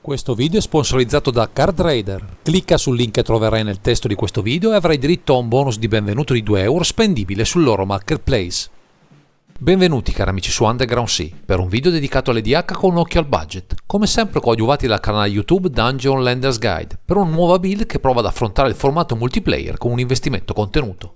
Questo video è sponsorizzato da CardRaider. Clicca sul link che troverai nel testo di questo video e avrai diritto a un bonus di benvenuto di 2 euro spendibile sul loro marketplace. Benvenuti cari amici su Underground Sea per un video dedicato all'EDH con un occhio al budget, come sempre coadiuvati dal canale YouTube Dungeon Landers Guide per una nuova build che prova ad affrontare il formato multiplayer con un investimento contenuto.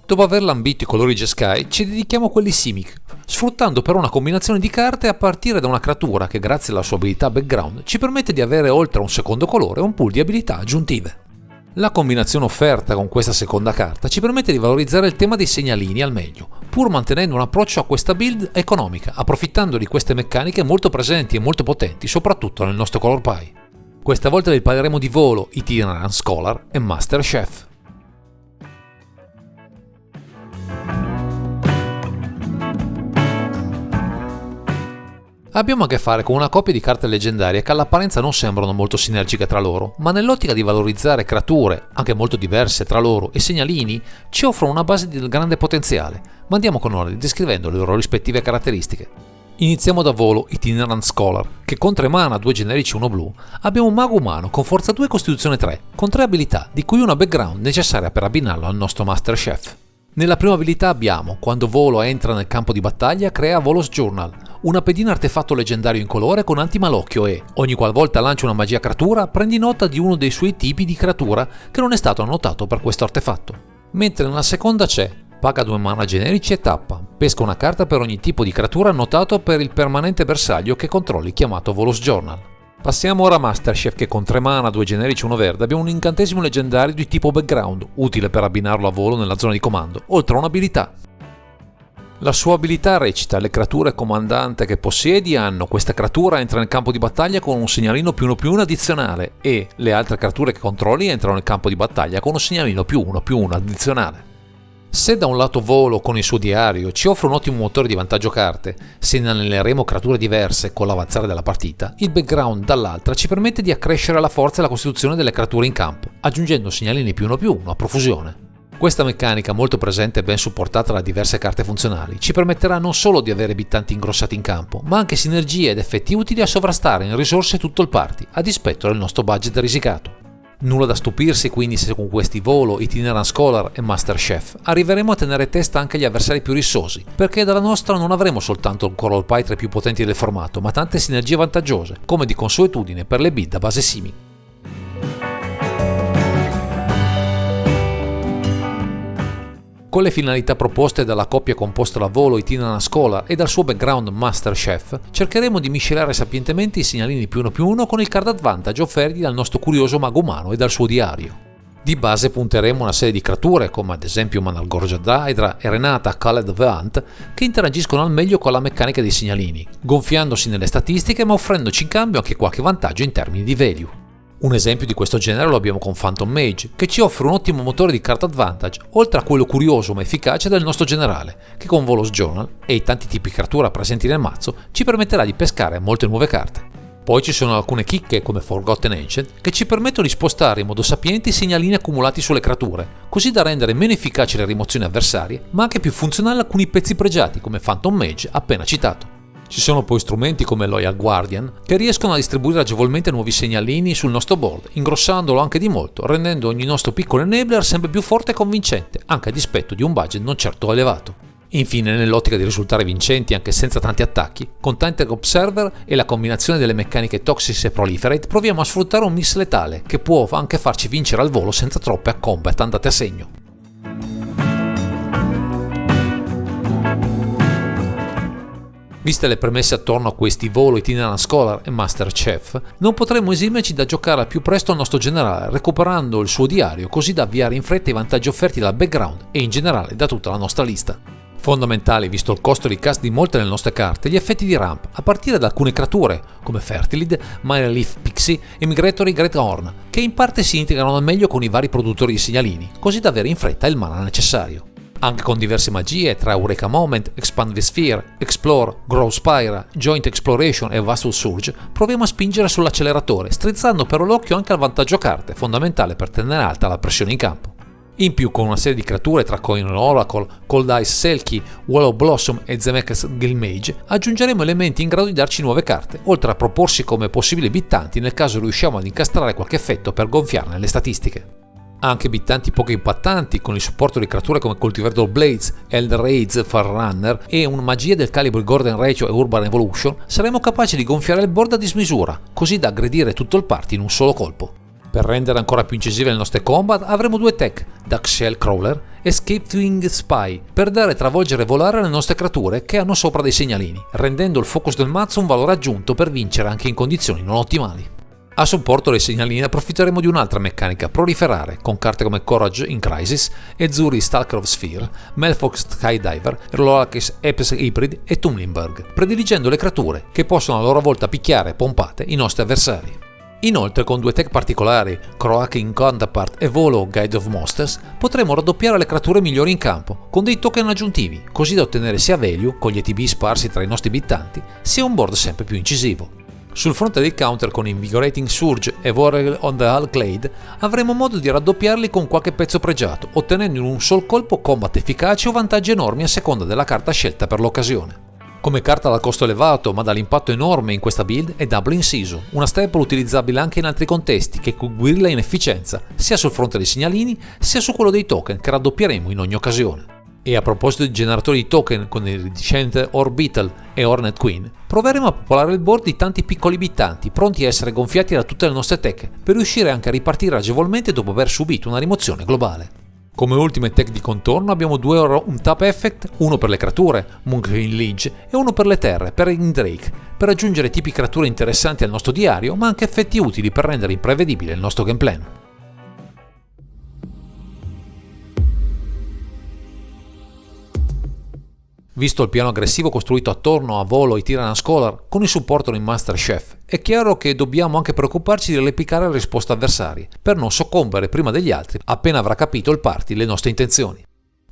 Dopo aver lambito i colori Jeskai, ci dedichiamo a quelli Simic, sfruttando però una combinazione di carte a partire da una creatura che grazie alla sua abilità background ci permette di avere oltre a un secondo colore un pool di abilità aggiuntive. La combinazione offerta con questa seconda carta ci permette di valorizzare il tema dei segnalini al meglio, pur mantenendo un approccio a questa build economica, approfittando di queste meccaniche molto presenti e molto potenti, soprattutto nel nostro color pie. Questa volta vi parleremo di Volo, Itinerant Scholar e Master Chef. Abbiamo a che fare con una coppia di carte leggendarie che all'apparenza non sembrano molto sinergiche tra loro, ma nell'ottica di valorizzare creature, anche molto diverse tra loro, e segnalini, ci offrono una base di grande potenziale, ma andiamo con ordine descrivendo le loro rispettive caratteristiche. Iniziamo da Volo, Itinerant Scholar, che con 3 mana, 2 generici e 1 blu, abbiamo un mago umano con forza 2 e costituzione 3, con 3 abilità, di cui una background necessaria per abbinarlo al nostro Master Chef. Nella prima abilità abbiamo, quando Volo entra nel campo di battaglia, crea Volo's Journal, una pedina artefatto leggendario in colore con antimalocchio e, ogni qualvolta lancia una magia creatura, prendi nota di uno dei suoi tipi di creatura che non è stato annotato per questo artefatto. Mentre nella seconda c'è, paga 2 mana generici e tappa, pesca una carta per ogni tipo di creatura annotato per il permanente bersaglio che controlli chiamato Volo's Journal. Passiamo ora a Master Chef che con 3 mana, 2 generici e 1 verde abbiamo un incantesimo leggendario di tipo background, utile per abbinarlo a Volo nella zona di comando, oltre a un'abilità. La sua abilità recita: le creature comandante che possiedi hanno questa creatura entra nel campo di battaglia con un segnalino +1/+1 addizionale e le altre creature che controlli entrano nel campo di battaglia con un segnalino +1/+1 addizionale. Se da un lato Volo con il suo diario ci offre un ottimo motore di vantaggio carte, se ne anelleremo creature diverse con l'avanzare della partita, il background dall'altra ci permette di accrescere la forza e la costituzione delle creature in campo, aggiungendo segnalini +1/+1 a profusione. Questa meccanica, molto presente e ben supportata da diverse carte funzionali, ci permetterà non solo di avere abitanti ingrossati in campo, ma anche sinergie ed effetti utili a sovrastare in risorse tutto il party, a dispetto del nostro budget risicato. Nulla da stupirsi quindi se con questi Volo, Itinerant Scholar e Master Chef arriveremo a tenere testa anche agli avversari più rissosi, perché dalla nostra non avremo soltanto un color pie tra i più potenti del formato, ma tante sinergie vantaggiose, come di consuetudine per le build a base Simic. Con le finalità proposte dalla coppia composta da Volo, Itinerant Scholar e dal suo background Master Chef, cercheremo di miscelare sapientemente i segnalini +1/+1 con il card advantage offerti dal nostro curioso mago umano e dal suo diario. Di base punteremo una serie di creature, come ad esempio Manalgorgia Hydra e Renata Khaled the Hunt, che interagiscono al meglio con la meccanica dei segnalini, gonfiandosi nelle statistiche ma offrendoci in cambio anche qualche vantaggio in termini di value. Un esempio di questo genere lo abbiamo con Phantom Mage, che ci offre un ottimo motore di card advantage, oltre a quello curioso ma efficace del nostro generale, che con Volo's Journal e i tanti tipi creatura presenti nel mazzo ci permetterà di pescare molte nuove carte. Poi ci sono alcune chicche come Forgotten Ancient che ci permettono di spostare in modo sapiente i segnalini accumulati sulle creature, così da rendere meno efficaci le rimozioni avversarie, ma anche più funzionali alcuni pezzi pregiati come Phantom Mage appena citato. Ci sono poi strumenti come Loyal Guardian che riescono a distribuire agevolmente nuovi segnalini sul nostro board, ingrossandolo anche di molto, rendendo ogni nostro piccolo enabler sempre più forte e convincente, anche a dispetto di un budget non certo elevato. Infine, nell'ottica di risultare vincenti anche senza tanti attacchi, con Tantek Observer e la combinazione delle meccaniche Toxic e Proliferate proviamo a sfruttare un mix letale che può anche farci vincere al volo senza troppe combat andate a segno. Viste le premesse attorno a questi Volo, Itinerant Scholar e Master Chef, non potremo esimerci da giocare al più presto al nostro generale, recuperando il suo diario così da avviare in fretta i vantaggi offerti dal background e in generale da tutta la nostra lista. Fondamentali, visto il costo di cast di molte delle nostre carte, gli effetti di ramp, a partire da alcune creature, come Fertilid, Myra Leaf Pixie e Migratory Greathorn, che in parte si integrano al meglio con i vari produttori di segnalini, così da avere in fretta il mana necessario. Anche con diverse magie tra Eureka Moment, Expand the Sphere, Explore, Grow Spira, Joint Exploration e Vassal Surge, proviamo a spingere sull'acceleratore, strizzando però l'occhio anche al vantaggio carte, fondamentale per tenere alta la pressione in campo. In più, con una serie di creature tra Coin Oracle, Cold Ice Selkie, Willow Blossom e Zemeckis Guildmage, aggiungeremo elementi in grado di darci nuove carte, oltre a proporsi come possibili bittanti nel caso riusciamo ad incastrare qualche effetto per gonfiarne le statistiche. Anche bittanti poco impattanti, con il supporto di creature come Cultivator Blades, Eldraids, Farrunner e una magia del calibro Golden Ratio e Urban Evolution, saremo capaci di gonfiare il board a dismisura, così da aggredire tutto il party in un solo colpo. Per rendere ancora più incisive le nostre combat avremo due tech, Dark Shell Crawler e Scathing Spy, per dare travolgere e volare alle nostre creature che hanno sopra dei segnalini, rendendo il focus del mazzo un valore aggiunto per vincere anche in condizioni non ottimali. A supporto dei segnalini approfitteremo di un'altra meccanica, proliferare, con carte come Courage in Crisis, Ezuri Stalker of Sphere, Melfox Skydiver, Rolorakis Epes Hybrid e Tumlinberg, prediligendo le creature che possono a loro volta picchiare pompate i nostri avversari. Inoltre, con due tech particolari, Croaking Counterpart e Volo Guide of Monsters, potremo raddoppiare le creature migliori in campo, con dei token aggiuntivi, così da ottenere sia value, con gli ETB sparsi tra i nostri bittanti, sia un board sempre più incisivo. Sul fronte dei counter con Invigorating Surge e Warrior on the Hull Glade, avremo modo di raddoppiarli con qualche pezzo pregiato, ottenendo in un sol colpo combat efficaci o vantaggi enormi a seconda della carta scelta per l'occasione. Come carta dal costo elevato ma dall'impatto enorme in questa build è Double Inciso, una staple utilizzabile anche in altri contesti che guerrilla in efficienza, sia sul fronte dei segnalini sia su quello dei token che raddoppieremo in ogni occasione. E a proposito di generatori di token con il Ridicent Orbital e Hornet Queen, proveremo a popolare il board di tanti piccoli bittanti pronti a essere gonfiati da tutte le nostre tech per riuscire anche a ripartire agevolmente dopo aver subito una rimozione globale. Come ultime tech di contorno abbiamo due un tap effect, uno per le creature, Moongreen Liege, e uno per le terre, per Drake, per aggiungere tipi creature interessanti al nostro diario, ma anche effetti utili per rendere imprevedibile il nostro game plan. Visto il piano aggressivo costruito attorno a Volo e Tyranna Scholar con il supporto di Master Chef, è chiaro che dobbiamo anche preoccuparci di replicare le risposte avversarie, per non soccombere prima degli altri appena avrà capito il party le nostre intenzioni.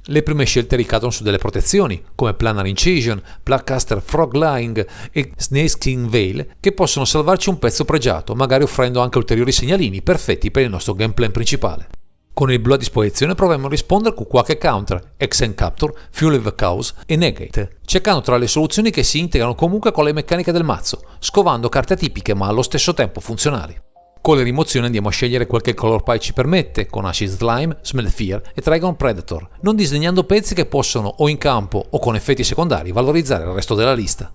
Le prime scelte ricadono su delle protezioni, come Planar Incision, Plaguecaster Froglying e Snakeskin Veil, che possono salvarci un pezzo pregiato, magari offrendo anche ulteriori segnalini perfetti per il nostro gameplay principale. Con il blu a disposizione proviamo a rispondere con qualche counter, Exen Capture, Fuel of Chaos e Negate, cercando tra le soluzioni che si integrano comunque con le meccaniche del mazzo, scovando carte atipiche ma allo stesso tempo funzionali. Con le rimozioni andiamo a scegliere quel che il color pie ci permette, con Acid Slime, Smell Fear e Dragon Predator, non disegnando pezzi che possono o in campo o con effetti secondari valorizzare il resto della lista.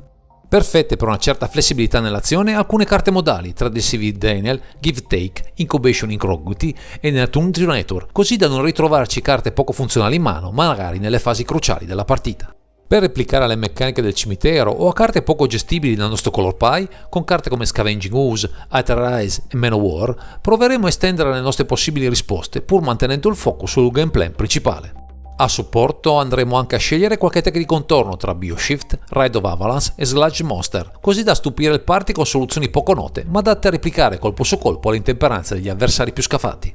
Perfette per una certa flessibilità nell'azione alcune carte modali tra Deceive Daniel, Give Take, Incubation Incongruity e Naturnator, così da non ritrovarci carte poco funzionali in mano, magari nelle fasi cruciali della partita. Per replicare le meccaniche del cimitero o a carte poco gestibili dal nostro color pie, con carte come Scavenging Ooze, Aetherrise e Manowar, proveremo a estendere le nostre possibili risposte, pur mantenendo il focus sul gameplay principale. A supporto andremo anche a scegliere qualche tech di contorno tra Bioshift, Ride of Avalanche e Sludge Monster, così da stupire il party con soluzioni poco note, ma adatte a replicare colpo su colpo l'intemperanza degli avversari più scafati.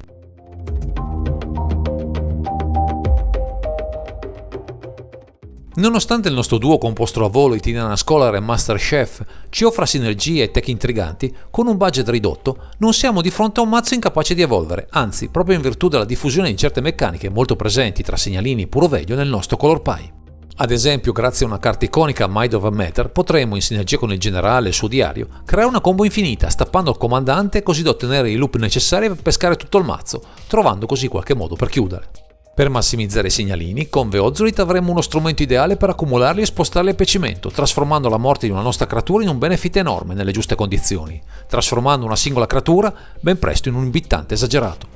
Nonostante il nostro duo composto a Volo, Tyranna Scholar e Master Chef ci offra sinergie e tech intriganti, con un budget ridotto non siamo di fronte a un mazzo incapace di evolvere, anzi, proprio in virtù della diffusione di certe meccaniche molto presenti tra segnalini e puro veglio nel nostro color pie. Ad esempio, grazie a una carta iconica Mind of a Matter, potremo, in sinergia con il generale e il suo diario, creare una combo infinita, stappando il comandante così da ottenere i loop necessari per pescare tutto il mazzo, trovando così qualche modo per chiudere. Per massimizzare i segnalini, con Veozolit avremo uno strumento ideale per accumularli e spostarli a piacimento, trasformando la morte di una nostra creatura in un benefit enorme nelle giuste condizioni, trasformando una singola creatura ben presto in un imbittante esagerato.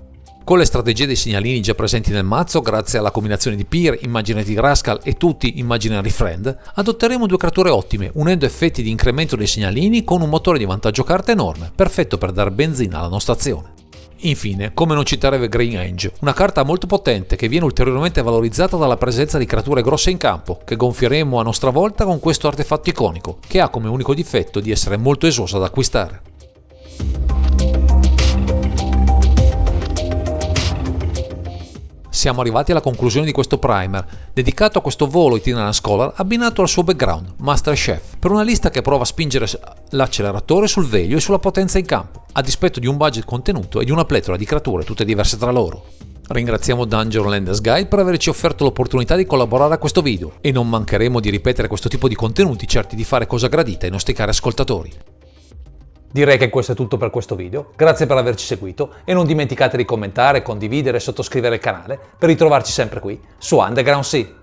Con le strategie dei segnalini già presenti nel mazzo, grazie alla combinazione di Peer, Imaginary Rascal e tutti Imaginary Friend, adotteremo due creature ottime, unendo effetti di incremento dei segnalini con un motore di vantaggio carta enorme, perfetto per dar benzina alla nostra azione. Infine, come non citare The Green Angel, una carta molto potente che viene ulteriormente valorizzata dalla presenza di creature grosse in campo, che gonfieremo a nostra volta con questo artefatto iconico, che ha come unico difetto di essere molto esosa da acquistare. Siamo arrivati alla conclusione di questo primer, dedicato a questo Volo Tyranna Scholar abbinato al suo background, Master Chef, per una lista che prova a spingere l'acceleratore sul veglio e sulla potenza in campo, a dispetto di un budget contenuto e di una pletora di creature tutte diverse tra loro. Ringraziamo Dungeon Landers Guide per averci offerto l'opportunità di collaborare a questo video e non mancheremo di ripetere questo tipo di contenuti certi di fare cosa gradita ai nostri cari ascoltatori. Direi che questo è tutto per questo video, grazie per averci seguito e non dimenticate di commentare, condividere e sottoscrivere il canale per ritrovarci sempre qui su Underground Sea.